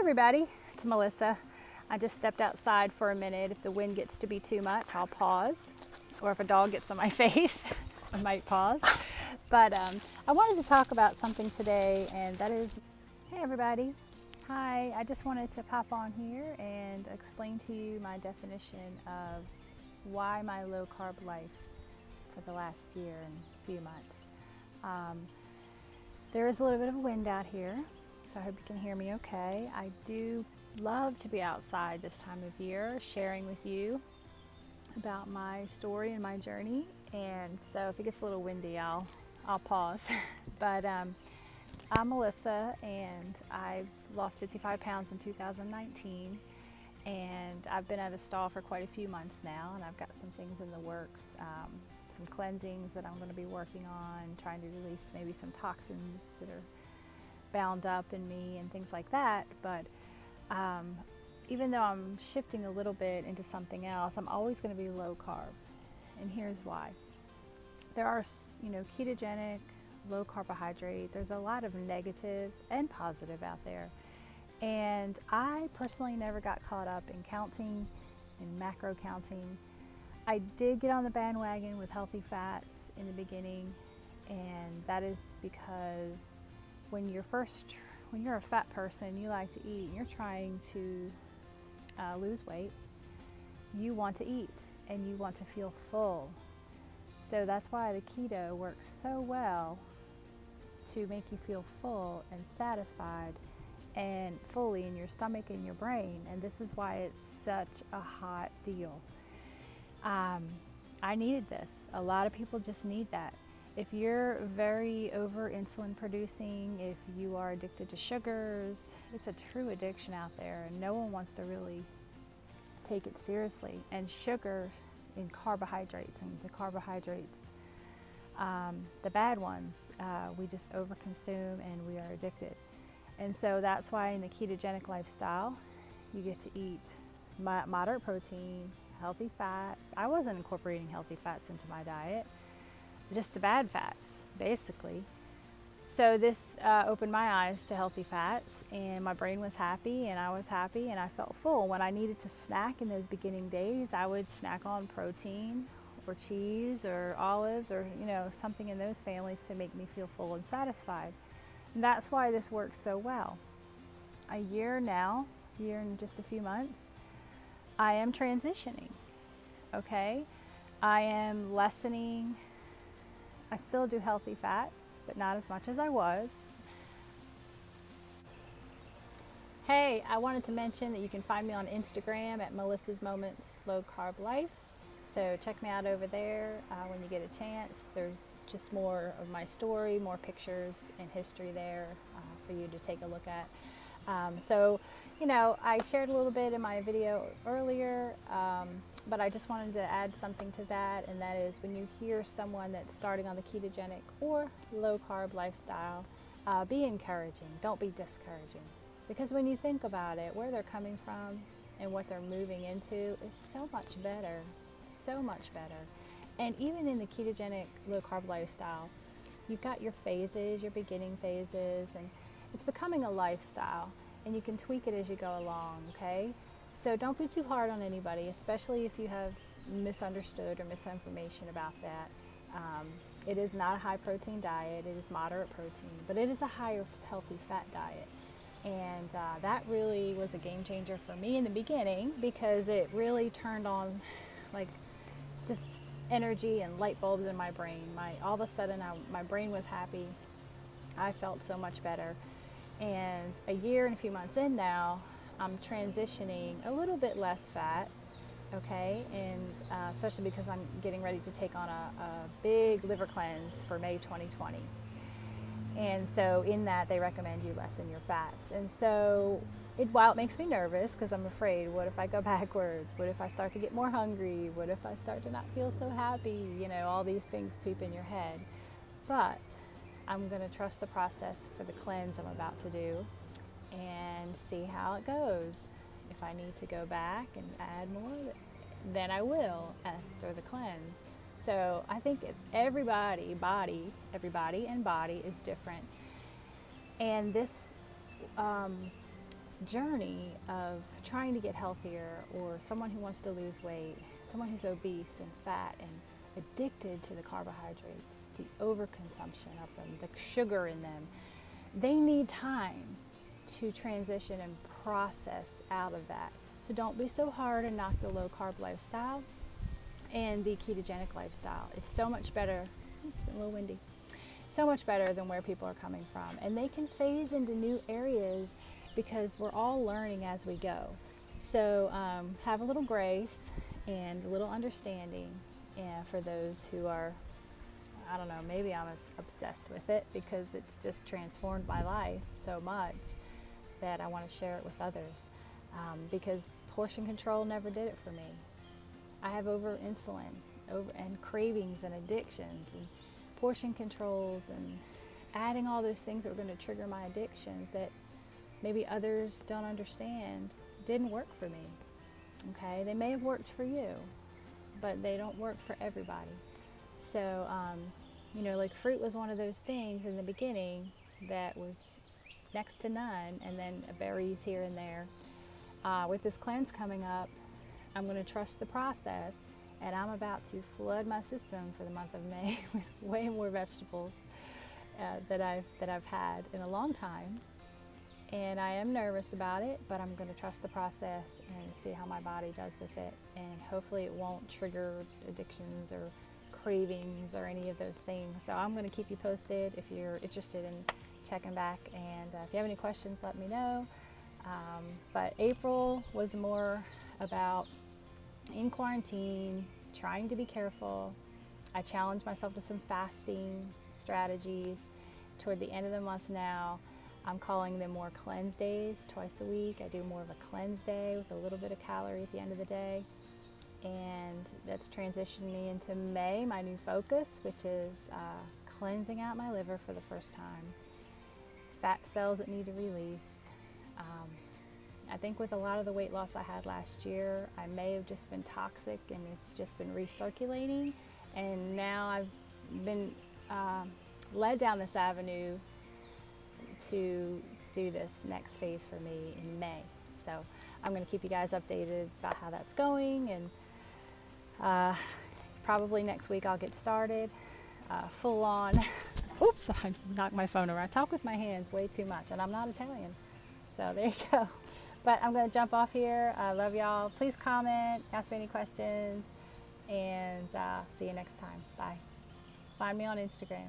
everybody, it's Melissa. I just stepped outside for a minute. If the wind gets to be too much, I'll pause. Or if a dog gets on my face, I might pause. But I wanted to talk about something today, and that is, hey everybody. Hi, I just wanted to pop on here and explain to you my definition of why my low carb life for the last year and few months. There is a little bit of wind out here, so I hope you can hear me okay. I do love to be outside this time of year, sharing with you about my story and my journey. And so if it gets a little windy, I'll pause. But I'm Melissa, and I've lost 55 pounds in 2019, and I've been at a stall for quite a few months now, and I've got some things in the works, some cleansings that I'm going to be working on, trying to release maybe some toxins that are bound up in me and things like that. But even though I'm shifting a little bit into something else, I'm always going to be low carb, and here's why. There are, ketogenic, low carbohydrate, there's a lot of negative and positive out there. And I personally never got caught up in counting, in macro counting. I did get on the bandwagon with healthy fats in the beginning, and that is because when you're a fat person, you like to eat, and you're trying to lose weight, you want to eat and you want to feel full. So that's why the keto works so well, to make you feel full and satisfied and fully in your stomach and your brain. And this is why it's such a hot deal. I needed this. A lot of people just need that. If you're very over insulin producing, if you are addicted to sugars, it's a true addiction out there, and no one wants to really take it seriously. And sugar in carbohydrates, and the carbohydrates, the bad ones, we just overconsume and we are addicted. And so that's why in the ketogenic lifestyle, you get to eat moderate protein, healthy fats. I wasn't incorporating healthy fats into my diet, just the bad fats, basically. So this opened my eyes to healthy fats, and my brain was happy, and I was happy, and I felt full. When I needed to snack in those beginning days, I would snack on protein or cheese or olives or something in those families to make me feel full and satisfied. And that's why this works so well. A year and just a few months, I am transitioning, okay? I am lessening. I still do healthy fats, but not as much as I was. Hey, I wanted to mention that you can find me on Instagram at Melissa's Moments Low Carb Life. So check me out over there when you get a chance. There's just more of my story, more pictures and history there for you to take a look at. I shared a little bit in my video earlier, but I just wanted to add something to that, and that is when you hear someone that's starting on the ketogenic or low carb lifestyle, be encouraging, don't be discouraging. Because when you think about it, where they're coming from and what they're moving into is so much better. And even in the ketogenic low carb lifestyle, you've got your phases, your beginning phases, and it's becoming a lifestyle, and you can tweak it as you go along, okay? So don't be too hard on anybody, especially if you have misunderstood or misinformation about that. It is not a high protein diet, it is moderate protein, but it is a higher healthy fat diet. And that really was a game changer for me in the beginning, because it really turned on just energy and light bulbs in my brain. All of a sudden my brain was happy. I felt so much better. And a year and a few months in now, I'm transitioning a little bit less fat, okay? And especially because I'm getting ready to take on a big liver cleanse for May 2020. And so in that, they recommend you lessen your fats. And so while it makes me nervous, because I'm afraid, what if I go backwards? What if I start to get more hungry? What if I start to not feel so happy? All these things peep in your head. But I'm going to trust the process for the cleanse I'm about to do and see how it goes. If I need to go back and add more, then I will after the cleanse. So I think everybody and body is different. And this journey of trying to get healthier, or someone who wants to lose weight, someone who's obese and fat and addicted to the carbohydrates, the overconsumption of them, the sugar in them, they need time to transition and process out of that. So don't be so hard and knock the low carb lifestyle and the ketogenic lifestyle. It's so much better. It's been a little windy. So much better than where people are coming from. And they can phase into new areas because we're all learning as we go. So have a little grace and a little understanding for those who are, I don't know, maybe I'm obsessed with it because it's just transformed my life so much that I want to share it with others, because portion control never did it for me. I have over insulin and cravings and addictions and portion controls and adding all those things that were going to trigger my addictions that maybe others don't understand didn't work for me. Okay, they may have worked for you, but they don't work for everybody. So, like fruit was one of those things in the beginning that was next to none, and then berries here and there. With this cleanse coming up, I'm going to trust the process, and I'm about to flood my system for the month of May with way more vegetables that I've had in a long time. And I am nervous about it, but I'm going to trust the process and see how my body does with it. And hopefully it won't trigger addictions or cravings or any of those things. So I'm going to keep you posted if you're interested in checking back. And if you have any questions, let me know. But April was more about in quarantine, trying to be careful. I challenged myself to some fasting strategies. Toward the end of the month now, I'm calling them more cleanse days, twice a week. I do more of a cleanse day with a little bit of calorie at the end of the day. And that's transitioned me into May, my new focus, which is cleansing out my liver for the first time. Fat cells that need to release. I think with a lot of the weight loss I had last year, I may have just been toxic and it's just been recirculating. And now I've been led down this avenue to do this next phase for me in May. So I'm going to keep you guys updated about how that's going, and probably next week I'll get started full on. Oops, I knocked my phone over. I talk with my hands way too much, and I'm not Italian. So there you go. But I'm going to jump off here. I love y'all. Please comment, ask me any questions, and see you next time. Bye. Find me on Instagram.